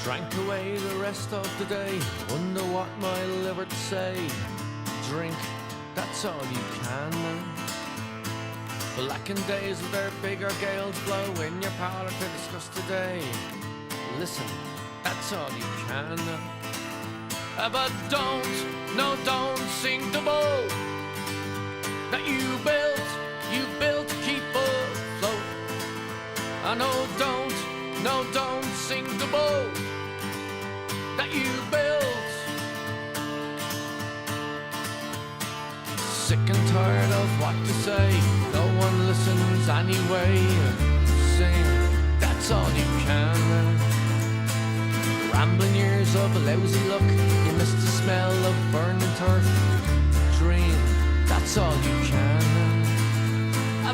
Drank away the rest of the day, wonder what my liver'd say. Drink, that's all you can. Blackened days with their bigger gales blow in your parlour to discuss today. Listen, that's all you can. But don't, no don't sing the boat that you built to keep afloat. No don't sing the boat that you built. Sick and tired of what to say, no one listens anyway. Sing, that's all you can. Rambling years of lousy luck, you missed the smell of burning turf. Dream, that's all you can.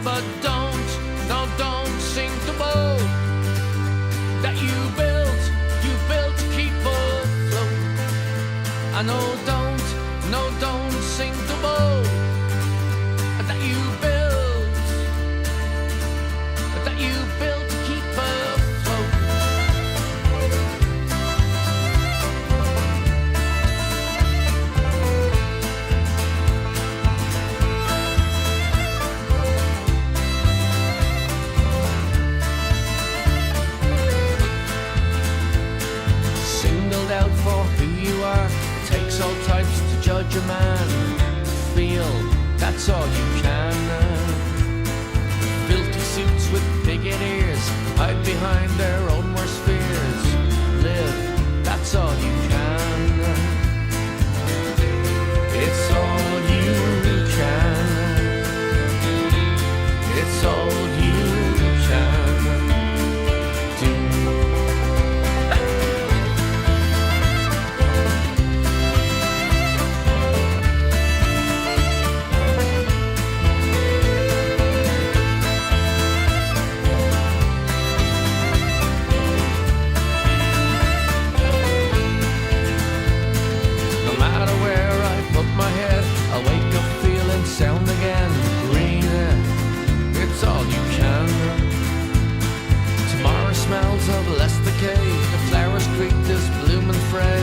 But don't, no don't sing the boat that you built to keep afloat. I know don't sing the boat that you built to keep afloat. Singled out for who you are, it takes all types to judge a man. Feel, that's all you can. Filthy suits with bigot ears hide behind their own worst fears. Live, that's all you can. It's all you can. It's all you can do. Sound again, green, it's all you can. Tomorrow smells of less decay, the flowers creak this bloom and fray.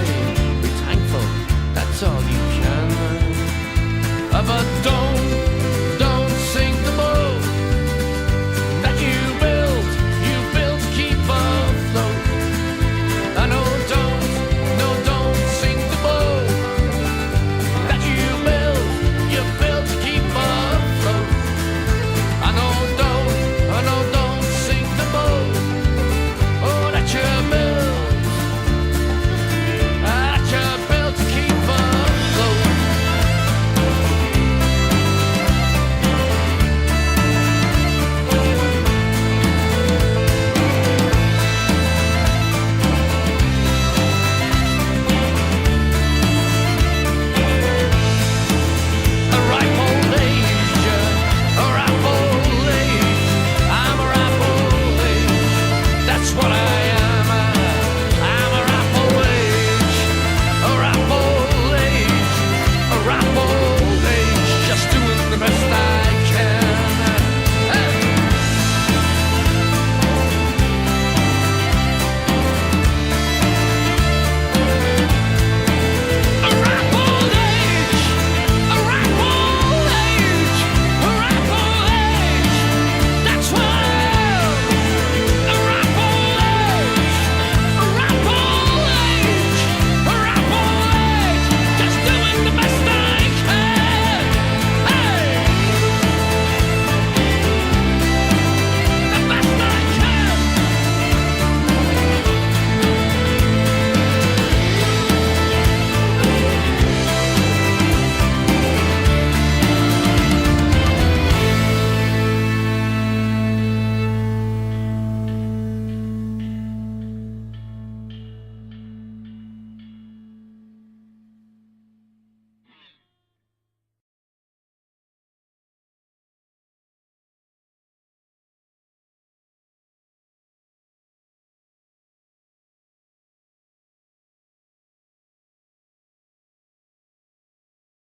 Be thankful, that's all you can. But don't